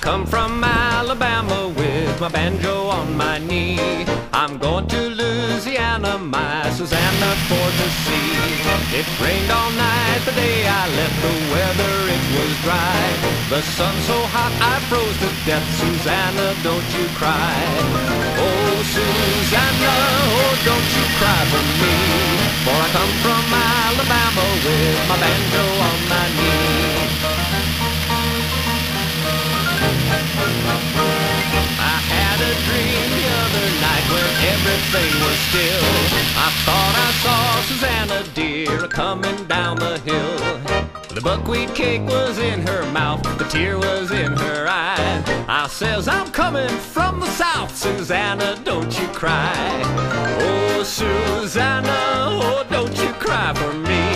come from Alabama with my banjo on my knee. I'm going to Louisiana, my Susanna, for to see. It rained all night the day I left, the weather it was dry. The sun so hot I froze to death, Susanna, don't you cry. Oh, Susanna, oh, don't you cry for me, for I come from Alabama with my banjo on my knee. I had a dream the other night when everything was still. I thought I saw Susanna dear coming down the hill. The buckwheat cake was in her mouth, the tear was in her eye. I says, I'm coming from the south, Susanna, don't you cry. Oh, Susanna, oh, don't you cry for me,